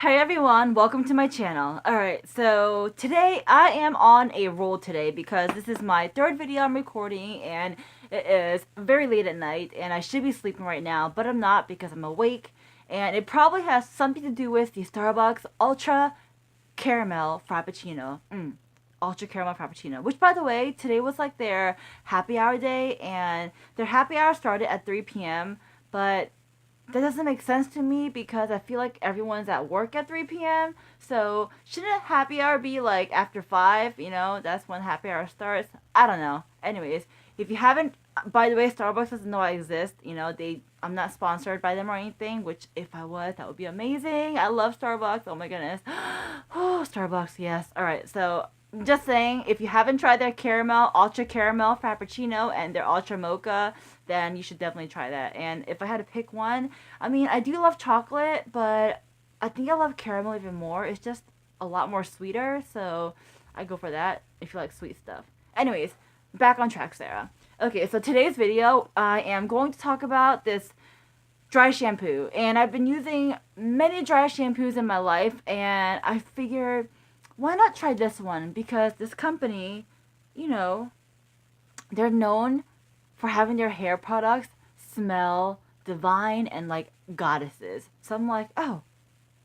Hey everyone, welcome to my channel. Alright, so today I am on a roll today because this is my third video I'm recording and it is very late at night and I should be sleeping right now, but I'm not because I'm awake, and it probably has something to do with the Starbucks Ultra Caramel Frappuccino. Ultra Caramel Frappuccino, which by the way, today was like their happy hour day and their happy hour started at 3 p.m. but that doesn't make sense to me because I feel like everyone's at work at 3 p.m. So shouldn't happy hour be like after 5? You know, that's when happy hour starts. I don't know. Anyways, if you haven't, by the way, Starbucks doesn't know I exist. You know, I'm not sponsored by them or anything, which if I was, that would be amazing. I love Starbucks. Oh my goodness. Oh, Starbucks, yes. Alright, so just saying, if you haven't tried their ultra caramel frappuccino and their ultra mocha, then you should definitely try that. And if I had to pick one, I mean, I do love chocolate, but I think I love caramel even more. It's just a lot more sweeter, so I go for that if you like sweet stuff. Anyways, back on track, Sarah. Okay, so today's video, I am going to talk about this dry shampoo. And I've been using many dry shampoos in my life, and I figured, why not try this one? Because this company, you know, they're known for having their hair products smell divine and like goddesses. So I'm like, oh,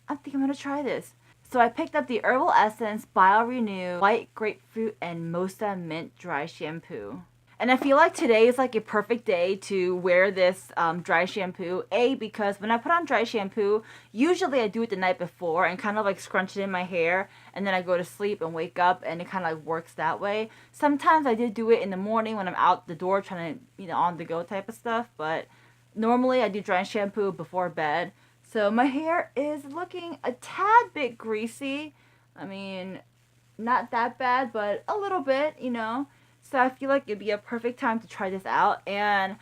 I think I'm gonna try this. So I picked up the Herbal Essence Bio Renew White Grapefruit and Mocha Mint Dry Shampoo. And I feel like today is like a perfect day to wear this dry shampoo. Because when I put on dry shampoo, usually I do it the night before and kind of like scrunch it in my hair. And then I go to sleep and wake up and it kind of like works that way. Sometimes I did do it in the morning when I'm out the door trying to, you know, on the go type of stuff. But normally I do dry shampoo before bed. So my hair is looking a tad bit greasy. I mean, not that bad, but a little bit, you know. So I feel like it'd be a perfect time to try this out. And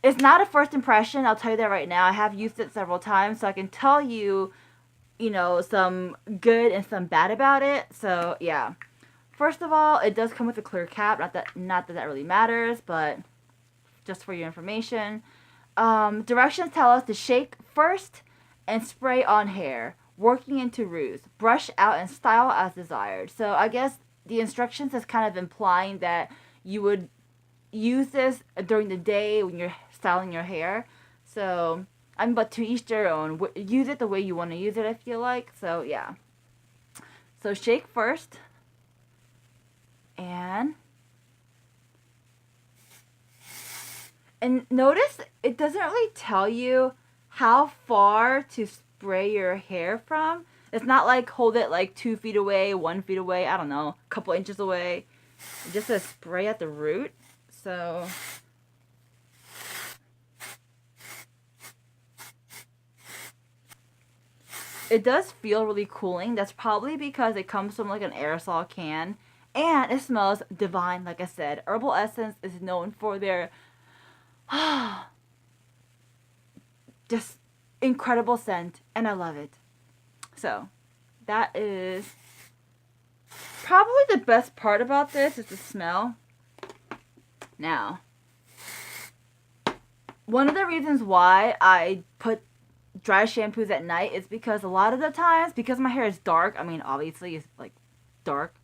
it's not a first impression, I'll tell you that right now. I have used it several times, so I can tell you, you know, some good and some bad about it. So yeah. First of all, it does come with a clear cap. Not that really matters, but just for your information. Directions tell us to shake first and spray on hair, working into roots. Brush out and style as desired. So I guess the instructions is kind of implying that you would use this during the day when you're styling your hair. So, but to each their own. Use it the way you want to use it, I feel like. So, yeah. So, shake first. And notice it doesn't really tell you how far to spray your hair from. It's not like hold it like 2 feet away, 1 feet away, I don't know, a couple inches away. It just says spray at the root. So it does feel really cooling. That's probably because it comes from like an aerosol can. And it smells divine, like I said. Herbal Essence is known for their just incredible scent, and I love it. So, that is probably the best part about this is the smell. Now, one of the reasons why I put dry shampoos at night is because a lot of the times, because my hair is dark, I mean, obviously it's like dark,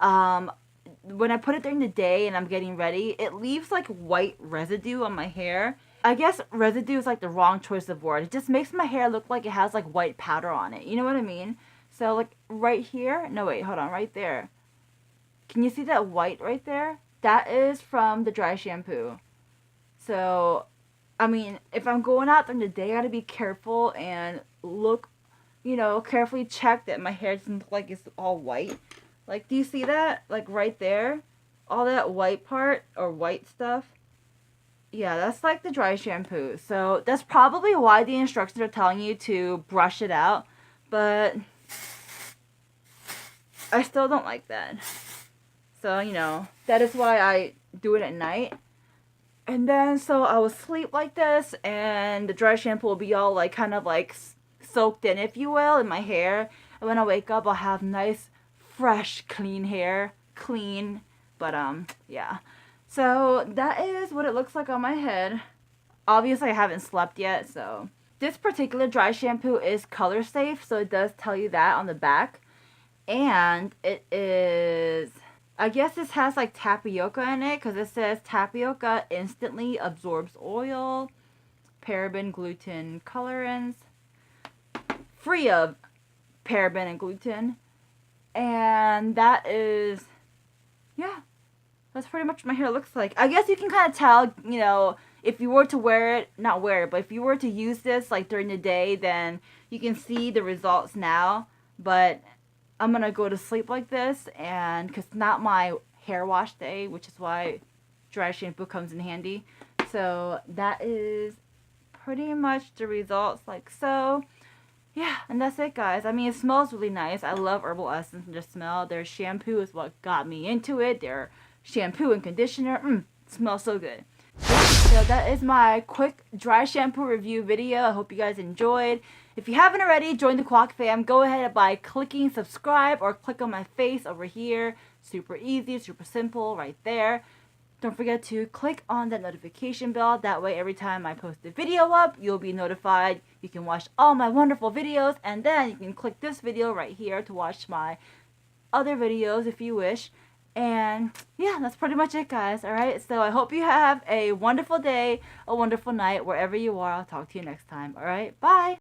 when I put it during the day and I'm getting ready, it leaves like white residue on my hair. I guess residue is like the wrong choice of word. It just makes my hair look like it has like white powder on it. You know what I mean? So like right here. No, wait, hold on. Right there. Can you see that white right there? That is from the dry shampoo. So, I mean, if I'm going out during the day, I gotta be careful and look, you know, carefully check that my hair doesn't look like it's all white. Like, do you see that? Like right there? All that white part or white stuff. Yeah, that's like the dry shampoo. So that's probably why the instructions are telling you to brush it out. But I still don't like that. So, you know, that is why I do it at night. And then, so I will sleep like this, and the dry shampoo will be all like kind of like soaked in, if you will, in my hair. And when I wake up, I'll have nice, fresh, clean hair. Clean. But, yeah. So, that is what it looks like on my head. Obviously, I haven't slept yet, so This particular dry shampoo is color safe, so it does tell you that on the back. And it is, I guess this has like tapioca in it, because it says tapioca instantly absorbs oil, paraben, gluten, colorants, free of paraben and gluten. And that is, yeah, that's pretty much what my hair looks like. I guess you can kind of tell, you know, if you were to wear it, not wear it, but if you were to use this like during the day, then you can see the results now. But I'm gonna go to sleep like this, and because it's not my hair wash day, which is why dry shampoo comes in handy. So that is pretty much the results, like so. Yeah, and that's it, guys. I mean, it smells really nice. I love Herbal Essence and the smell. Their shampoo is what got me into it. Their shampoo and conditioner, smells so good. Yeah, so that is my quick dry shampoo review video. I hope you guys enjoyed. If you haven't already, join the Kwak fam. Go ahead by clicking subscribe or click on my face over here. Super easy, super simple, right there. Don't forget to click on that notification bell. That way, every time I post a video up, you'll be notified. You can watch all my wonderful videos, and then you can click this video right here to watch my other videos if you wish. And yeah, that's pretty much it, guys. Alright, so I hope you have a wonderful day, a wonderful night, wherever you are. I'll talk to you next time. Alright, bye!